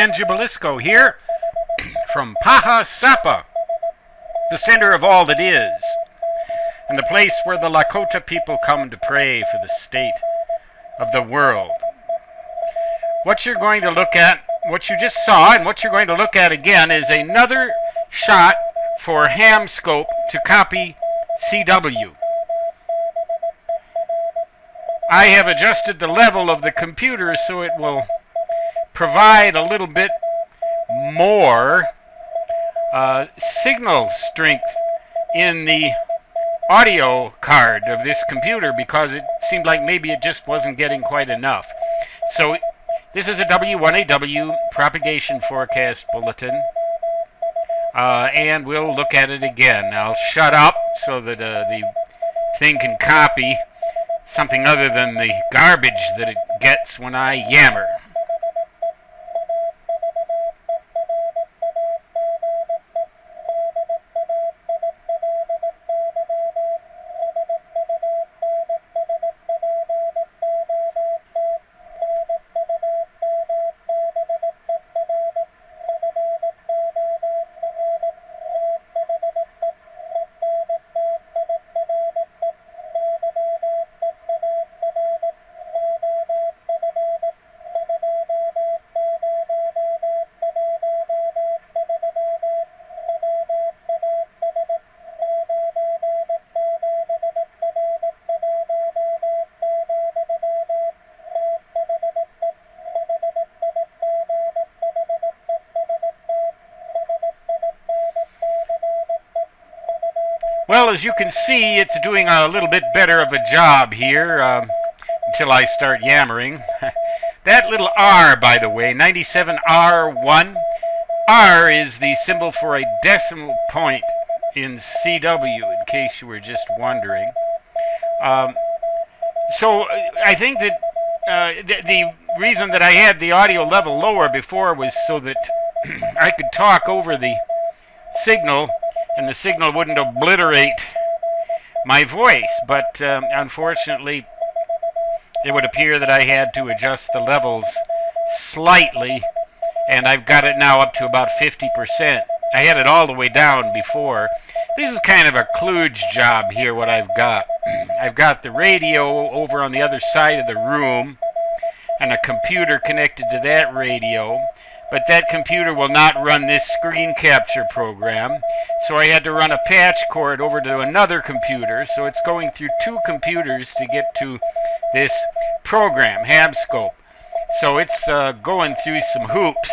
Evangelisco here from Paha Sapa, the center of all that is, and the place where the Lakota people come to pray for the state of the world. What you're going to look at, what you just saw, and what you're going to look at again is another shot for HamScope to copy CW. I have adjusted the level of the computer so it will provide a little bit more signal strength in the audio card of this computer because it seemed like maybe it just wasn't getting quite enough. So this is a W1AW propagation forecast bulletin, and we'll look at it again. I'll shut up so that the thing can copy something other than the garbage that it gets when I yammer. Well, as you can see, it's doing a little bit better of a job here until I start yammering. That little R, by the way, 97R1, R is the symbol for a decimal point in CW, in case you were just wondering. So I think that the reason that I had the audio level lower before was so that I could talk over the signal and the signal wouldn't obliterate my voice, but unfortunately it would appear that I had to adjust the levels slightly, and I've got it now up to about 50%. I had it all the way down before. This is kind of a kludge job here, what I've got. I've got the radio over on the other side of the room and a computer connected to that radio, but that computer will not run this screen capture program, so I had to run a patch cord over to another computer, so it's going through two computers to get to this program, HamScope. So it's going through some hoops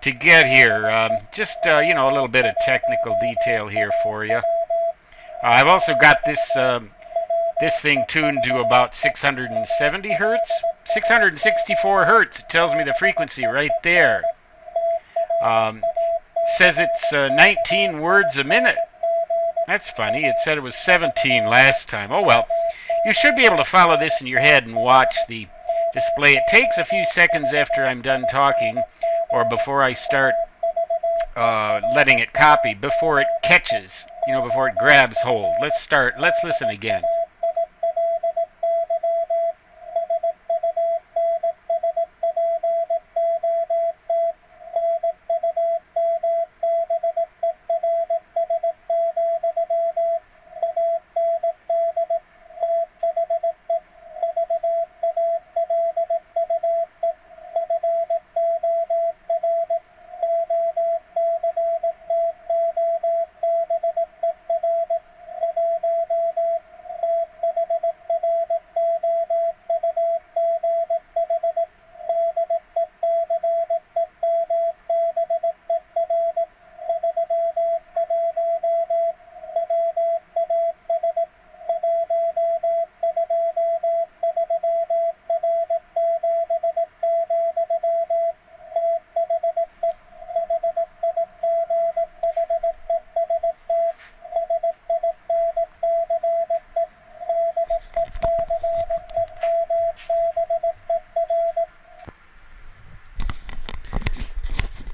to get here. Just, you know, a little bit of technical detail here for you. I've also got this thing tuned to about 670 hertz. 664 hertz, it tells me the frequency right there. Says it's 19 words a minute. That's funny. It said it was 17 last time. Oh well. You should be able to follow this in your head and watch the display. It takes a few seconds after I'm done talking or before I start letting it copy, before it catches, you know, before it grabs hold. Let's listen again.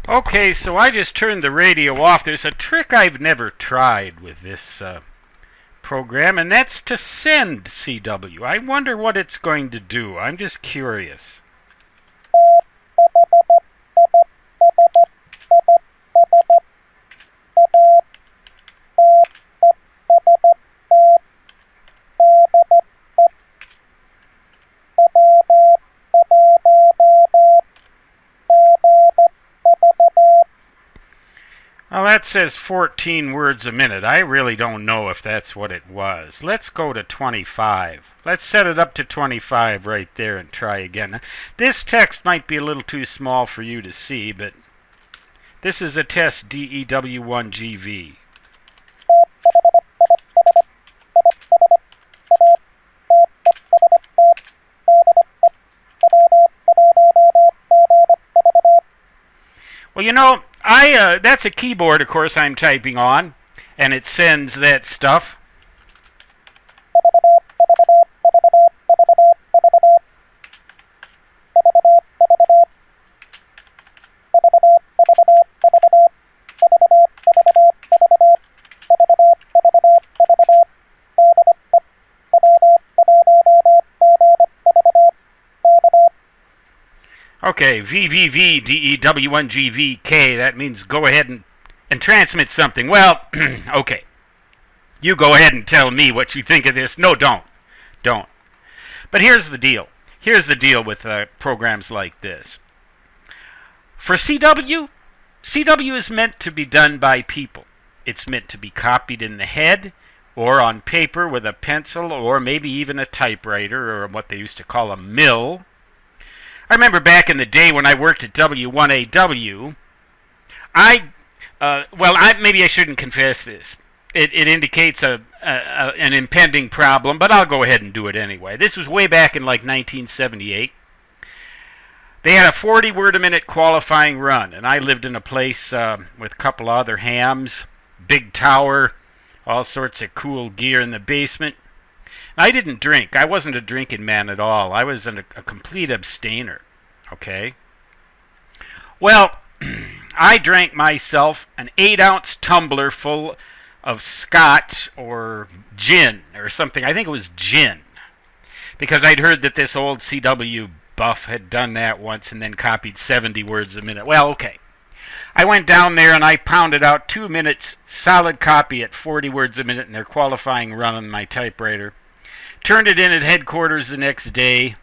Okay, so I just turned the radio off. There's a trick I've never tried with this program, and that's to send CW. I wonder what it's going to do. I'm just curious. Well, that says 14 words a minute. I really don't know if that's what it was. Let's go to 25. Let's set it up to 25 right there and try again. This text might be a little too small for you to see, but this is a test DEW1GV. Well, you know, that's a keyboard, of course, I'm typing on, and it sends that stuff. Okay, VVVDEW1GVK, that means go ahead and transmit something. Well, okay. You go ahead and tell me what you think of this. No, don't. Don't. But here's the deal. Here's the deal with programs like this. For CW, CW is meant to be done by people. It's meant to be copied in the head or on paper with a pencil or maybe even a typewriter or what they used to call a mill. I remember back in the day when I worked at W1AW, maybe I shouldn't confess this. It indicates an impending problem, but I'll go ahead and do it anyway. This was way back in like 1978. They had a 40-word-a-minute qualifying run, and I lived in a place with a couple other hams, big tower, all sorts of cool gear in the basement. I didn't drink. I wasn't a drinking man at all. I was a complete abstainer, okay? Well, I drank myself an 8-ounce tumbler full of scotch or gin or something. I think it was gin, because I'd heard that this old CW buff had done that once and then copied 70 words a minute. Well, okay. I went down there and I pounded out 2 minutes solid copy at 40 words a minute in their qualifying run on my typewriter. Turned it in at headquarters the next day,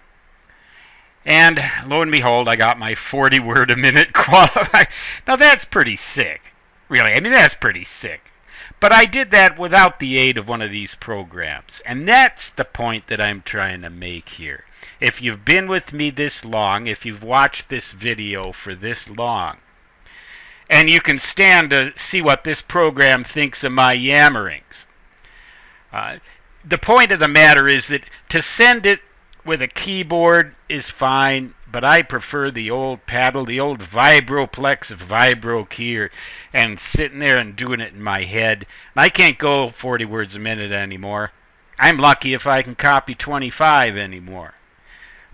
and lo and behold, I got my 40-word-a-minute qualifying. Now that's pretty sick, really. I mean, that's pretty sick. But I did that without the aid of one of these programs, and that's the point that I'm trying to make here. If you've been with me this long, if you've watched this video for this long, and you can stand to see what this program thinks of my yammerings, the point of the matter is that to send it with a keyboard is fine, but I prefer the old paddle, the old Vibroplex Vibro keyer, and sitting there and doing it in my head. I can't go 40 words a minute anymore. I'm lucky if I can copy 25 anymore.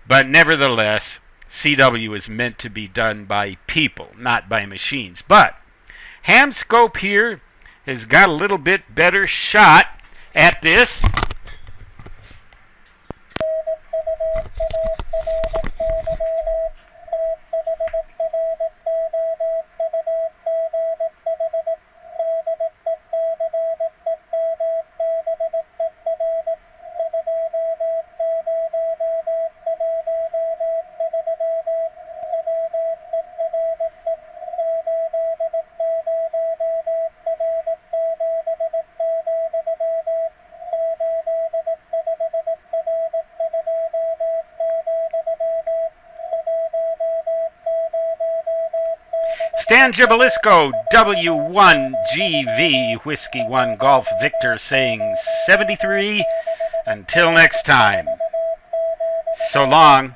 But nevertheless, CW is meant to be done by people, not by machines. But HamScope here has got a little bit better shot at this. Stan Gibalisco, W1GV, Whiskey 1 Golf Victor, saying 73. Until next time, so long.